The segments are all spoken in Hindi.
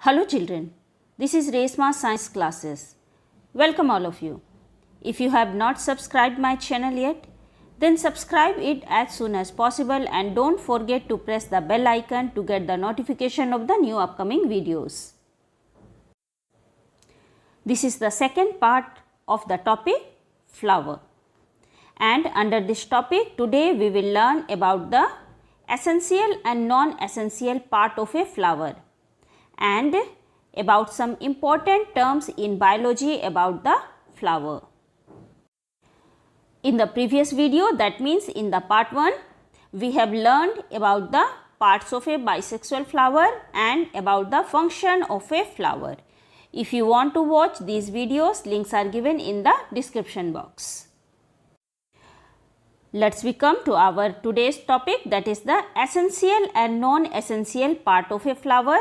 Hello children, this is Resma Science Classes. Welcome all of you. If you have not subscribed my channel yet, then subscribe it as soon as possible and don't forget to press the bell icon to get the notification of the new upcoming videos. This is the second part of the topic flower. And under this topic today we will learn about the essential and non-essential part of a flower and about some important terms in biology about the flower. In the previous video, that means in the part 1, we have learned about the parts of a bisexual flower and about the function of a flower. If you want to watch these videos, links are given in the description box. Let's come to our today's topic, that is the essential and non-essential part of a flower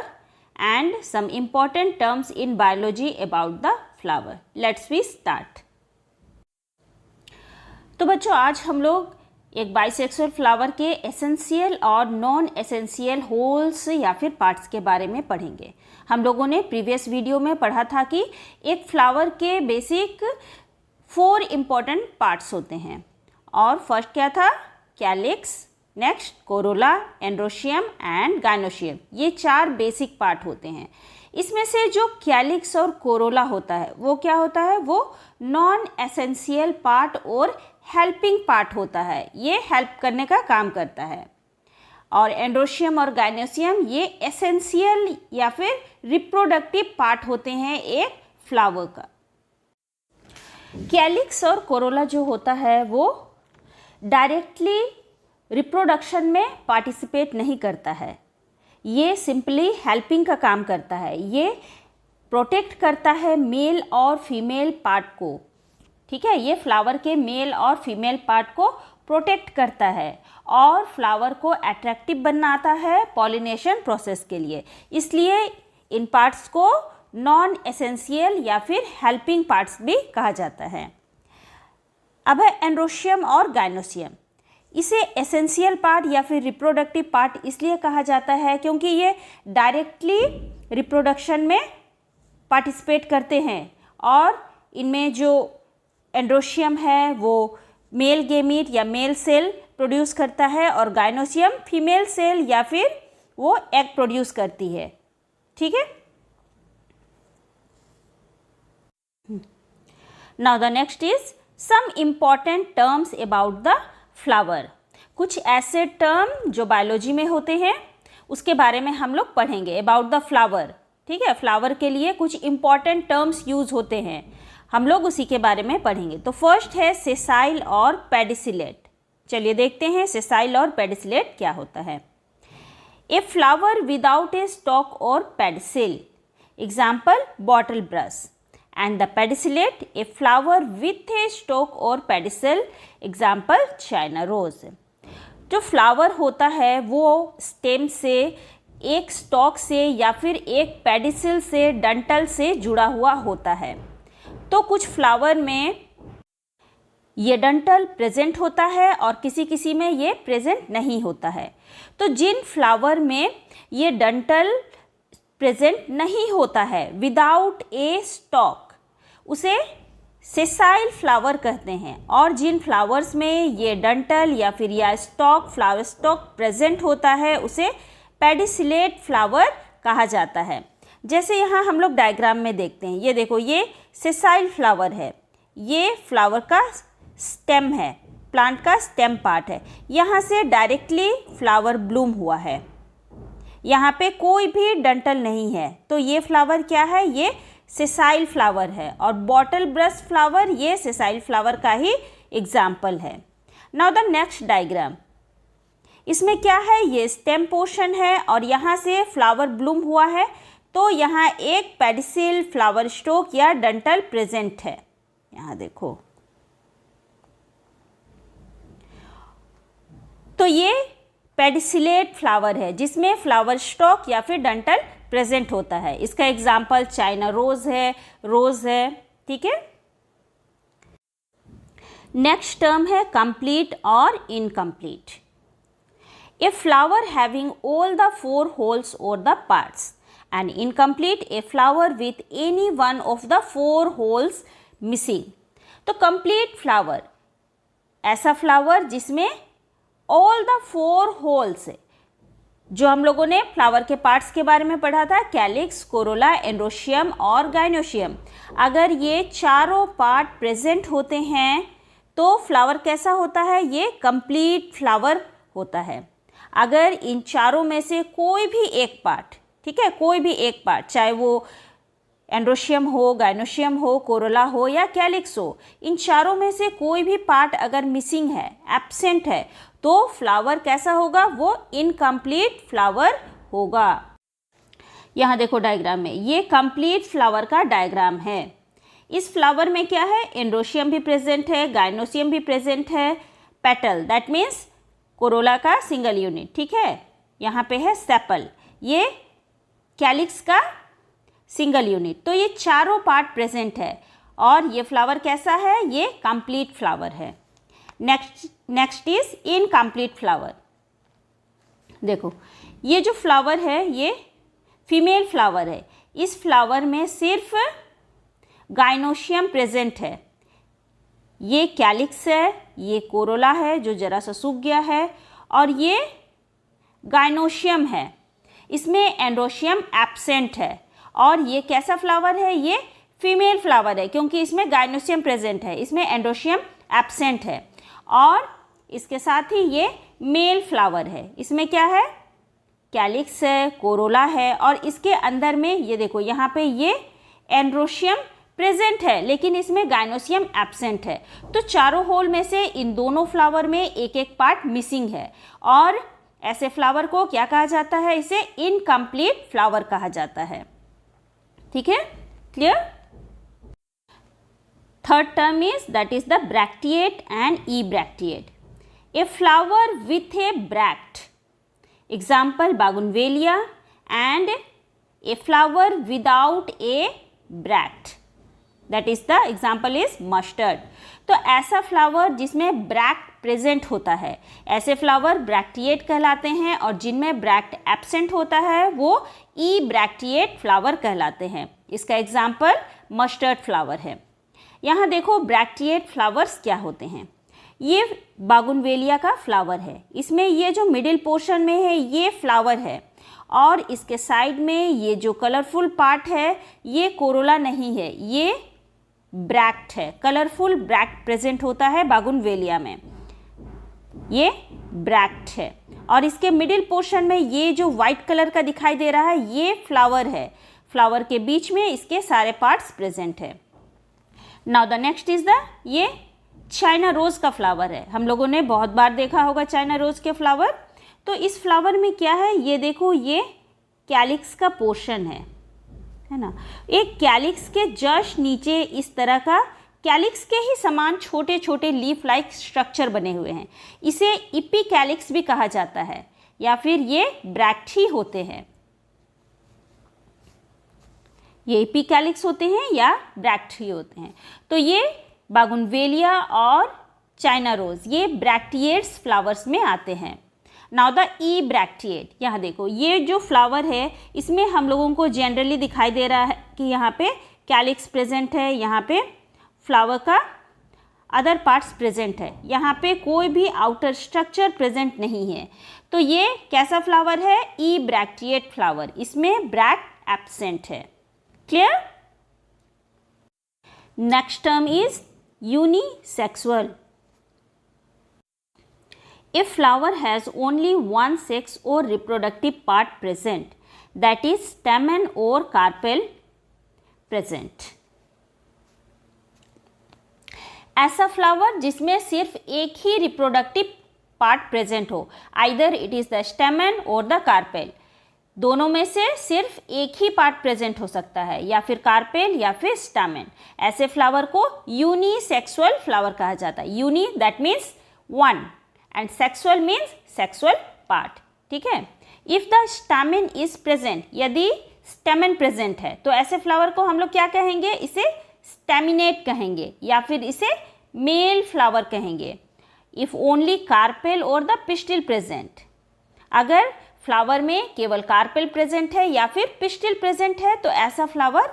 and some important terms in biology about the flower. Let's start. तो बच्चों आज हम लोग एक बाइसेक्सुअल फ्लावर के एसेंशियल और नॉन एसेंशियल होल्स या फिर पार्ट्स के बारे में पढ़ेंगे। हम लोगों ने प्रीवियस वीडियो में पढ़ा था कि एक फ्लावर के बेसिक 4 इम्पॉर्टेंट पार्ट्स होते हैं और फर्स्ट क्या था, calyx, next Corolla, androecium and gynoecium. ये 4 बेसिक पार्ट होते हैं। इसमें से जो कैलिक्स और कोरोला होता है वो क्या होता है, वो नॉन एसेंशियल पार्ट और हेल्पिंग पार्ट होता है, ये हेल्प करने का काम करता है। और एंड्रोशियम और गाइनोशियम ये एसेंशियल या फिर रिप्रोडक्टिव पार्ट होते हैं एक फ्लावर का। कैलिक्स और कोरोला जो होता है वो डायरेक्टली रिप्रोडक्शन में पार्टिसिपेट नहीं करता है, ये सिंपली हेल्पिंग का काम करता है। ये प्रोटेक्ट करता है मेल और फीमेल पार्ट को, ठीक है। ये फ्लावर के मेल और फीमेल पार्ट को प्रोटेक्ट करता है और फ्लावर को अट्रैक्टिव बनाता है पॉलिनेशन प्रोसेस के लिए। इसलिए इन पार्ट्स को नॉन एसेंशियल या फिर हेल्पिंग पार्ट्स भी कहा जाता है। अब है एंड्रोशियम और गाइनोशियम। इसे एसेंशियल पार्ट या फिर रिप्रोडक्टिव पार्ट इसलिए कहा जाता है क्योंकि ये डायरेक्टली रिप्रोडक्शन में पार्टिसिपेट करते हैं और इनमें जो एंड्रोशियम है वो मेल गेमीट या मेल सेल प्रोड्यूस करता है और गाइनोशियम फीमेल सेल या फिर वो एग प्रोड्यूस करती है, ठीक है। Now the next is some important terms about the flower. कुछ ऐसे टर्म जो बायोलॉजी में होते हैं उसके बारे में हम लोग पढ़ेंगे अबाउट द फ्लावर, ठीक है। फ्लावर के लिए कुछ इम्पॉर्टेंट टर्म्स यूज होते हैं, हम लोग उसी के बारे में पढ़ेंगे। तो फर्स्ट है सेसाइल और पेडिसिलेट। चलिए देखते हैं सेसाइल और पेडिसिलेट क्या होता है। A flower without a stalk और pedicel, example bottle brush. And the pedicellate, a flower with a stalk or pedicel, example China rose। जो फ्लावर होता है वो स्टेम से, एक स्टॉक से या फिर एक पेडिसिल से, डंटल से जुड़ा हुआ होता है। तो कुछ फ्लावर में ये डंटल प्रेजेंट होता है और किसी किसी में ये प्रेजेंट नहीं होता है। तो जिन फ्लावर में ये डंटल प्रेजेंट नहीं होता है विदाउट ए स्टॉक, उसे सेसाइल फ्लावर कहते हैं। और जिन फ्लावर्स में ये डंटल या फिर या स्टॉक, फ्लावर स्टॉक प्रेजेंट होता है उसे पेडिसिलेट फ्लावर कहा जाता है। जैसे यहाँ हम लोग डायग्राम में देखते हैं, ये देखो ये सेसाइल फ्लावर है, ये फ्लावर का स्टेम है, प्लांट का स्टेम पार्ट है। यहाँ से डायरेक्टली फ्लावर ब्लूम हुआ है, यहाँ पे कोई भी डंटल नहीं है, तो ये फ्लावर क्या है, ये सेसाइल फ्लावर है। और बॉटल ब्रश फ्लावर ये सेसाइल फ्लावर का ही एग्जाम्पल है। नाउ द नेक्स्ट डायग्राम, इसमें क्या है, ये स्टेम पोर्शन है और यहाँ से फ्लावर ब्लूम हुआ है, तो यहाँ एक पेडिसिल, फ्लावर स्टोक या डंटल प्रेजेंट है। यहाँ देखो, तो ये पेडिसिलेट फ्लावर है जिसमें फ्लावर स्टॉक या फिर डंटल प्रेजेंट होता है। इसका एग्जाम्पल चाइना रोज है, ठीक है। नेक्स्ट टर्म है कंप्लीट और incomplete. A flower having all the 4 holes or the parts and incomplete A flower with any one of the 4 holes missing. तो कंप्लीट फ्लावर, ऐसा फ्लावर जिसमें ऑल द 4 होल्स, जो हम लोगों ने फ्लावर के पार्ट्स के बारे में पढ़ा था, कैलिक्स, कोरोला, एंड्रोशियम और गाइनोशियम, अगर ये चारों पार्ट प्रेजेंट होते हैं तो फ्लावर कैसा होता है, ये कंप्लीट फ्लावर होता है। अगर इन चारों में से कोई भी एक पार्ट, ठीक है, कोई भी एक पार्ट, चाहे वो एंड्रोशियम हो, गाइनोशियम हो, कोरोला हो या कैलिक्स हो, इन चारों में से कोई भी पार्ट अगर मिसिंग है, एब्सेंट है, तो फ्लावर कैसा होगा, वो इनकम्प्लीट फ्लावर होगा। यहाँ देखो डायग्राम में, ये कंप्लीट फ्लावर का डायग्राम है। इस फ्लावर में क्या है, एंड्रोशियम भी प्रेजेंट है, गाइनोशियम भी प्रेजेंट है, पेटल दैट मीन्स कोरोला का सिंगल यूनिट, ठीक है, यहाँ पे है सेपल, ये कैलिक्स का सिंगल यूनिट। तो ये चारों पार्ट प्रेजेंट है और ये फ्लावर कैसा है, ये कंप्लीट फ्लावर है। Next is incomplete flower. देखो ये जो फ्लावर है ये फीमेल फ्लावर है। इस फ्लावर में सिर्फ गाइनोशियम प्रेजेंट है। ये कैलिक्स है, ये कोरोला है जो जरा सा सूख गया है, और ये गाइनोशियम है, इसमें एंड्रोशियम एब्सेंट है। और ये कैसा फ्लावर है, ये फीमेल फ्लावर है क्योंकि इसमें गाइनोशियम प्रेजेंट है, इसमें एंड्रोशियम एब्सेंट है। और इसके साथ ही ये मेल फ्लावर है, इसमें क्या है, कैलिक्स है, कोरोला है, और इसके अंदर में ये देखो यहाँ पे ये एंड्रोशियम प्रेजेंट है लेकिन इसमें गाइनोशियम एब्सेंट है। तो चारों होल में से इन दोनों फ्लावर में एक एक पार्ट मिसिंग है और ऐसे फ्लावर को क्या कहा जाता है, इसे इनकम्प्लीट फ्लावर कहा जाता है। ठीक है, clear. Third term is that is the bracteate and ebracteate. A flower with a bract, example bougainvillea, and a flower without a bract, that is the example is mustard. तो ऐसा फ्लावर जिसमें ब्रैक्ट प्रेजेंट होता है, ऐसे फ्लावर ब्रैक्टिएट कहलाते हैं, और जिनमें ब्रैक्ट एब्सेंट होता है वो ई ब्रैक्टिएट फ्लावर कहलाते हैं। इसका एग्जाम्पल मस्टर्ड फ्लावर है। यहाँ देखो ब्रैक्टिएट फ्लावर्स क्या होते हैं। ये बागुनवेलिया का फ्लावर है, इसमें ये जो मिडिल पोर्शन में है ये फ्लावर है, और इसके साइड में ये जो कलरफुल पार्ट है ये कोरोला नहीं है, ये ब्रैक्ट है। कलरफुल ब्रैक्ट प्रेजेंट होता है बागुनवेलिया में, ये ब्रैक्ट है। और इसके मिडिल पोर्शन में ये जो वाइट कलर का दिखाई दे रहा है ये फ्लावर है, फ्लावर के बीच में इसके सारे पार्ट्स प्रेजेंट है। Now the next is the, ये चाइना रोज का फ्लावर है, हम लोगों ने बहुत बार देखा होगा चाइना रोज के फ्लावर। तो इस फ्लावर में क्या है, ये देखो ये कैलिक्स का पोर्शन है ना, एक कैलिक्स के जस्ट नीचे इस तरह का कैलिक्स के ही समान छोटे छोटे लीफ लाइक स्ट्रक्चर बने हुए हैं, इसे इपी कैलिक्स भी कहा जाता है, या फिर ये ब्रैक्ट ही होते हैं, ये इपी कैलिक्स होते हैं या ब्रैक्ट ही होते हैं। तो ये बागुनवेलिया और चाइना रोज ये ब्रैक्टिएट्स फ्लावर्स में आते हैं। नाउ द ई ब्रैक्टिएट, यहाँ देखो ये जो फ्लावर है इसमें हम लोगों को जनरली दिखाई दे रहा है कि यहाँ पे कैलिक्स प्रेजेंट है, यहाँ पे फ्लावर का अदर पार्ट्स प्रेजेंट है, यहाँ पे कोई भी आउटर स्ट्रक्चर प्रेजेंट नहीं है। तो ये कैसा फ्लावर है, ई ब्रैक्टिएट फ्लावर, इसमें ब्रैक्ट एब्सेंट है। Clear. Next term is unisexual. A flower has only one sex or reproductive part present, that is stamen or carpel present. ऐसा फ्लावर जिसमें सिर्फ एक ही रिप्रोडक्टिव पार्ट प्रेजेंट हो, आइदर इट इज द स्टेमन और द कार्पेल, दोनों में से सिर्फ एक ही पार्ट प्रेजेंट हो सकता है, या फिर कार्पेल या फिर स्टामेन। ऐसे फ्लावर को यूनिसेक्सुअल फ्लावर कहा जाता है। Uni that means one and sexual means sexual part. ठीक है, if the stamen is present, यदि स्टेमन प्रेजेंट है तो ऐसे फ्लावर को हम लोग क्या कहेंगे, इसे स्टेमिनेट कहेंगे या फिर इसे मेल फ्लावर कहेंगे। इफ ओनली कार्पेल और द पिस्टिल प्रेजेंट, अगर फ्लावर में केवल कार्पेल प्रेजेंट है या फिर पिस्टिल प्रेजेंट है तो ऐसा फ्लावर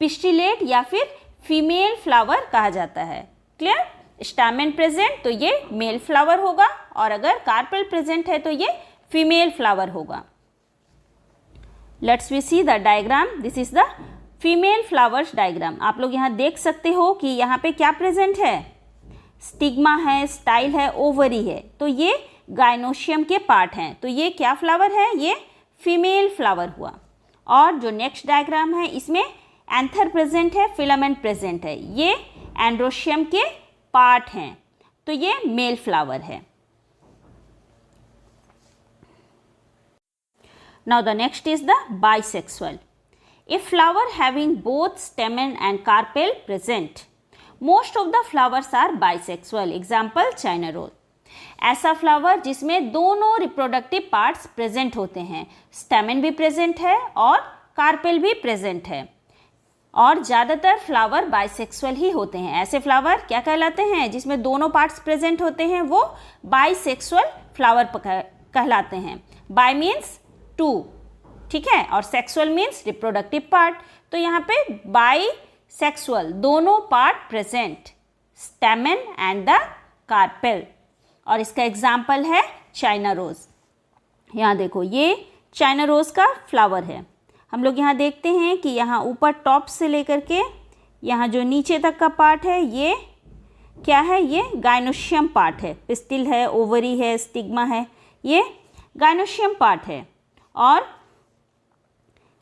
पिस्टिलेट या फिर फीमेल फ्लावर कहा जाता है। क्लियर? स्टैमेन प्रेजेंट तो ये मेल फ्लावर होगा और अगर कार्पेल प्रेजेंट है तो ये फीमेल फ्लावर होगा। Let's we see the diagram. This is the female flowers diagram. आप लोग यहाँ देख सकते हो कि यहाँ पे क्या प्रेजेंट है, स्टिग्मा है, स्टाइल है, ओवरी है, तो ये गाइनोशियम के पार्ट हैं। तो ये क्या फ्लावर है, ये फीमेल फ्लावर हुआ। और जो नेक्स्ट डायग्राम है इसमें एंथर प्रेजेंट है, फिलामेंट प्रेजेंट है, ये एंड्रोशियम के पार्ट हैं, तो ये मेल फ्लावर है। Now the next is the bisexual. A flower having both stamen and carpel present. Most of the flowers are bisexual. Example China rose. ऐसा फ्लावर जिसमें दोनों रिप्रोडक्टिव पार्ट्स प्रेजेंट होते हैं, स्टेमेन भी प्रेजेंट है और कार्पेल भी प्रेजेंट है, और ज़्यादातर फ्लावर बाइसेक्सुअल ही होते हैं। ऐसे फ्लावर क्या कहलाते हैं, जिसमें दोनों पार्ट्स प्रेजेंट होते हैं, वो बाइसेक्सुअल फ्लावर कहलाते हैं। बाय मीन्स टू, ठीक है, और सेक्सुअल मीन्स रिप्रोडक्टिव पार्ट। तो यहाँ पे बाइसेक्सुअल, दोनों part present, stamen and the carpel, और इसका एग्जाम्पल है चाइना रोज। यहाँ देखो ये चाइना रोज का फ्लावर है। हम लोग यहाँ देखते हैं कि यहाँ ऊपर टॉप से लेकर के यहाँ जो नीचे तक का पार्ट है ये क्या है, ये गाइनोशियम पार्ट है। पिस्टिल है, ओवरी है, स्टिग्मा है, ये गाइनोशियम पार्ट है। और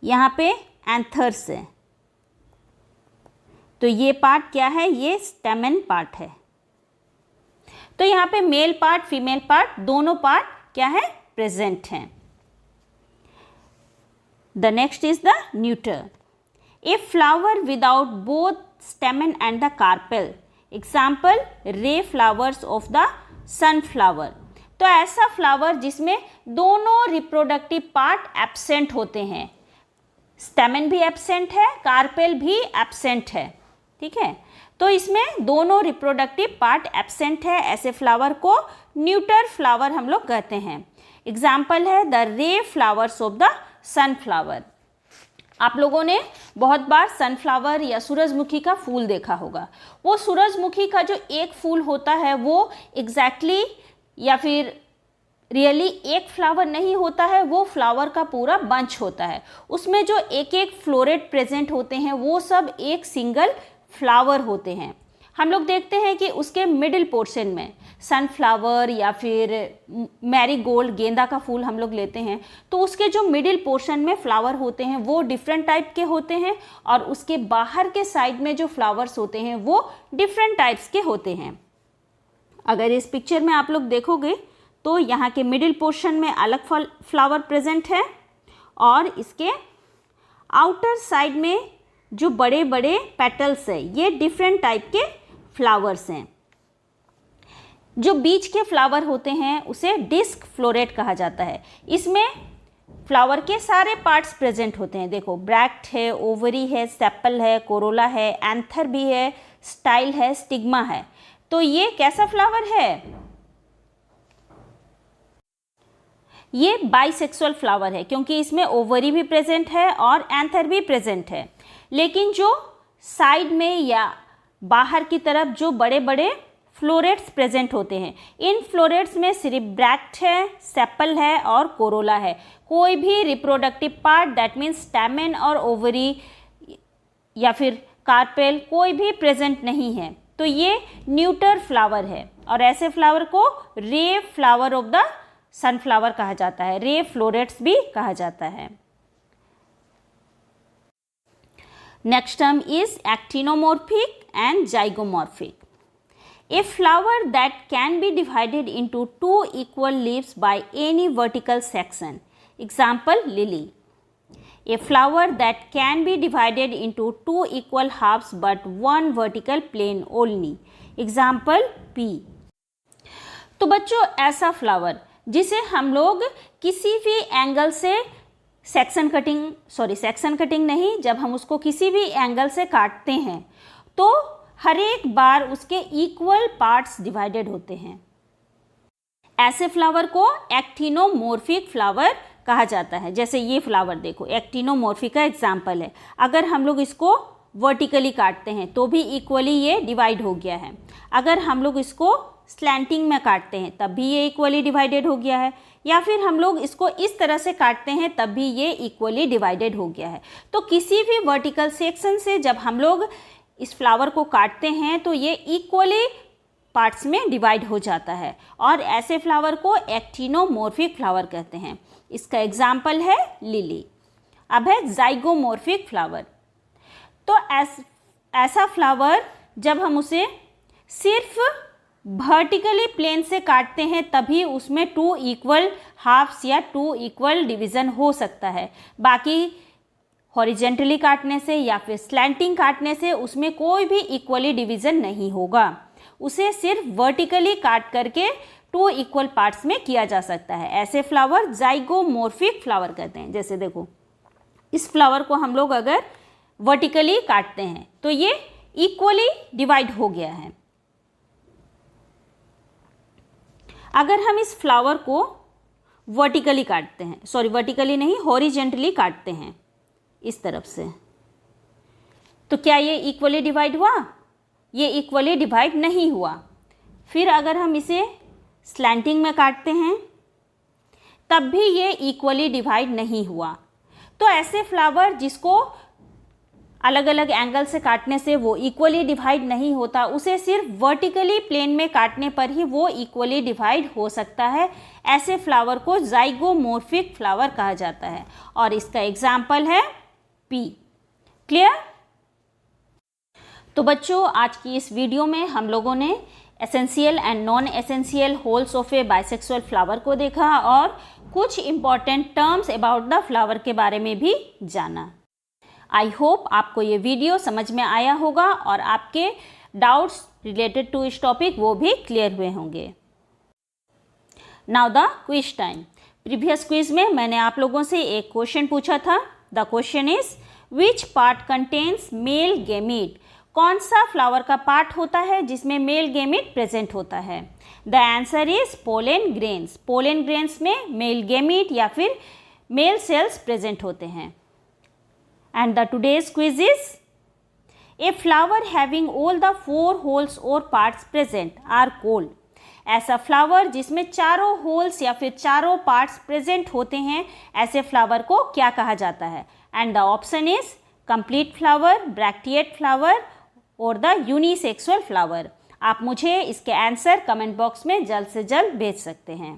यहाँ पे एंथर्स है, तो ये पार्ट क्या है, ये स्टेमेन पार्ट है। तो यहाँ पे मेल पार्ट, फीमेल पार्ट, दोनों पार्ट क्या है, प्रेजेंट हैं। The next is the neuter. A flower without both stamen and the carpel. Example, ray flowers of the sunflower. तो ऐसा फ्लावर जिसमें दोनों रिप्रोडक्टिव पार्ट एब्सेंट होते हैं, स्टेमेन भी एब्सेंट है, कार्पेल भी एब्सेंट है, ठीक है। तो इसमें दोनों रिप्रोडक्टिव पार्ट एब्सेंट है, ऐसे फ्लावर को न्यूटर फ्लावर हम लोग कहते हैं। एग्जाम्पल है द रे फ्लावर्स ऑफ द सनफ्लावर। आप लोगों ने बहुत बार सनफ्लावर या सूरजमुखी का फूल देखा होगा। वो सूरजमुखी का जो एक फूल होता है वो एग्जैक्टली या फिर रियली एक फ्लावर नहीं होता है, वो फ्लावर का पूरा बंच होता है। उसमें जो एक एक फ्लोरेट प्रेजेंट होते हैं वो सब एक सिंगल फ्लावर होते हैं। हम लोग देखते हैं कि उसके मिडिल पोर्शन में सनफ्लावर या फिर मैरीगोल्ड, गेंदा का फूल हम लोग लेते हैं, तो उसके जो मिडिल पोर्शन में फ्लावर होते हैं वो डिफरेंट टाइप के होते हैं, और उसके बाहर के साइड में जो फ्लावर्स होते हैं वो डिफरेंट टाइप्स के होते हैं। अगर इस पिक्चर में आप लोग देखोगे तो यहाँ के मिडिल पोर्शन में अलग फ्लावर प्रेजेंट है, और इसके आउटर साइड में जो बड़े बड़े पेटल्स है ये डिफरेंट टाइप के फ्लावर्स हैं। जो बीच के फ्लावर होते हैं उसे डिस्क फ्लोरेट कहा जाता है। इसमें फ्लावर के सारे पार्ट्स प्रेजेंट होते हैं। देखो ब्रैक्ट है, ओवरी है, सेपल है, कोरोला है, एंथर भी है, स्टाइल है, स्टिग्मा है। तो ये कैसा फ्लावर है, ये बाइसेक्सुअल फ्लावर है, क्योंकि इसमें ओवरी भी प्रेजेंट है और एंथर भी प्रेजेंट है। लेकिन जो साइड में या बाहर की तरफ जो बड़े बड़े फ्लोरेट्स प्रेजेंट होते हैं, इन फ्लोरेट्स में सिर्फ ब्रैक्ट है, सेपल है और कोरोला है। कोई भी reproductive part that means stamen और ओवरी या फिर कार्पेल कोई भी प्रेजेंट नहीं है। तो ये न्यूटर फ्लावर है, और ऐसे फ्लावर को रे फ्लावर ऑफ द सनफ्लावर कहा जाता है, रे फ्लोरेट्स भी कहा जाता है। Next term is actinomorphic and zygomorphic. A flower that can be divided into two equal leaves by any vertical section. Example, lily. A flower that can be divided into two equal halves but one vertical plane only. Example, pea. तो बच्चों ऐसा फ्लावर जिसे हम लोग किसी भी एंगल से सेक्शन कटिंग नहीं, जब हम उसको किसी भी एंगल से काटते हैं तो हर एक बार उसके इक्वल पार्ट्स डिवाइडेड होते हैं। ऐसे फ्लावर को एक्टिनोमॉर्फिक फ्लावर कहा जाता है। जैसे ये फ्लावर देखो, एक्टिनोमॉर्फिक का एग्जाम्पल है। अगर हम लोग इसको वर्टिकली काटते हैं तो भी इक्वली ये डिवाइड हो गया है। अगर हम लोग इसको स्लैंटिंग में काटते हैं तब भी ये इक्वली डिवाइडेड हो गया है, या फिर हम लोग इसको इस तरह से काटते हैं तब भी ये इक्वली डिवाइडेड हो गया है। तो किसी भी वर्टिकल सेक्शन से जब हम लोग इस फ्लावर को काटते हैं तो ये इक्वली पार्ट्स में डिवाइड हो जाता है, और ऐसे फ्लावर को एक्टिनोमॉर्फिक फ्लावर कहते हैं। इसका एग्जाम्पल है लिली। अब है जाइगोमॉर्फिक फ्लावर। तो ऐसा फ्लावर जब हम उसे सिर्फ वर्टिकली प्लेन से काटते हैं तभी उसमें 2 इक्वल हाफ्स या 2 इक्वल डिवीज़न हो सकता है। बाकी हॉरिजेंटली काटने से या फिर स्लैंटिंग काटने से उसमें कोई भी इक्वली डिवीज़न नहीं होगा। उसे सिर्फ वर्टिकली काट करके 2 इक्वल पार्ट्स में किया जा सकता है। ऐसे फ्लावर जाइगोमॉर्फिक फ्लावर कहते हैं। जैसे देखो, इस फ्लावर को हम लोग अगर वर्टिकली काटते हैं तो ये इक्वली डिवाइड हो गया है। अगर हम इस फ्लावर को वर्टिकली काटते हैं, सॉरी वर्टिकली नहीं, हॉरिजेंटली काटते हैं इस तरफ से, तो क्या ये इक्वली डिवाइड हुआ? ये इक्वली डिवाइड नहीं हुआ। फिर अगर हम इसे स्लैंटिंग में काटते हैं तब भी ये इक्वली डिवाइड नहीं हुआ। तो ऐसे फ्लावर जिसको अलग अलग एंगल से काटने से वो इक्वली डिवाइड नहीं होता, उसे सिर्फ वर्टिकली प्लेन में काटने पर ही वो इक्वली डिवाइड हो सकता है। ऐसे फ्लावर को जाइगोमॉर्फिक फ्लावर कहा जाता है, और इसका एग्जाम्पल है पी। क्लियर? तो बच्चों, आज की इस वीडियो में हम लोगों ने essential and non essential holes of A bisexual flower को देखा और कुछ important terms about the flower के बारे में भी जाना। आई होप आपको ये वीडियो समझ में आया होगा और आपके डाउट्स रिलेटेड टू इस टॉपिक वो भी क्लियर हुए होंगे। Now the quiz time. Previous quiz में मैंने आप लोगों से एक क्वेश्चन पूछा था। The question is which part contains male gamete. कौन सा फ्लावर का पार्ट होता है जिसमें मेल गैमीट प्रेजेंट होता है? The answer is pollen grains. Pollen grains में मेल गैमीट या फिर मेल सेल्स प्रेजेंट होते हैं। And the today's quiz is a flower having all the 4 holes or parts present are called। ऐसा फ्लावर जिसमें चारों होल्स या फिर चारों पार्ट्स प्रेजेंट होते हैं, ऐसे फ्लावर को क्या कहा जाता है? And the option is complete flower, bracteate flower और द यूनिसेक्सुअल फ्लावर। आप मुझे इसके आंसर कमेंट बॉक्स में जल्द से जल्द भेज सकते हैं।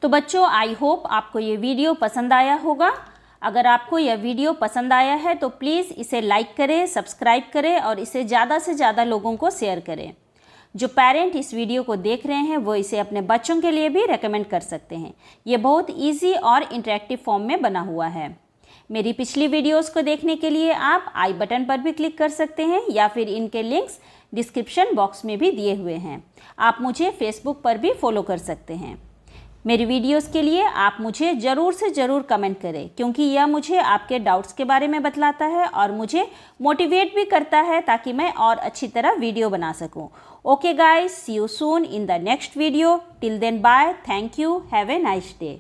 तो बच्चों, आई होप आपको ये वीडियो पसंद आया होगा। अगर आपको यह वीडियो पसंद आया है तो प्लीज़ इसे लाइक करें, सब्सक्राइब करें और इसे ज़्यादा से ज़्यादा लोगों को शेयर करें। जो पेरेंट इस वीडियो को देख रहे हैं वो इसे अपने बच्चों के लिए भी रेकमेंड कर सकते हैं। ये बहुत इजी और इंटरेक्टिव फॉर्म में बना हुआ है। मेरी पिछली वीडियोस को देखने के लिए आप आई बटन पर भी क्लिक कर सकते हैं या फिर इनके लिंक्स डिस्क्रिप्शन बॉक्स में भी दिए हुए हैं। आप मुझे फेसबुक पर भी फॉलो कर सकते हैं। मेरी वीडियोस के लिए आप मुझे ज़रूर से ज़रूर कमेंट करें, क्योंकि यह मुझे आपके डाउट्स के बारे में बतलाता है और मुझे मोटिवेट भी करता है ताकि मैं और अच्छी तरह वीडियो बना सकूं। Okay guys, see you soon in the next video. Till then bye, thank you, have a nice day.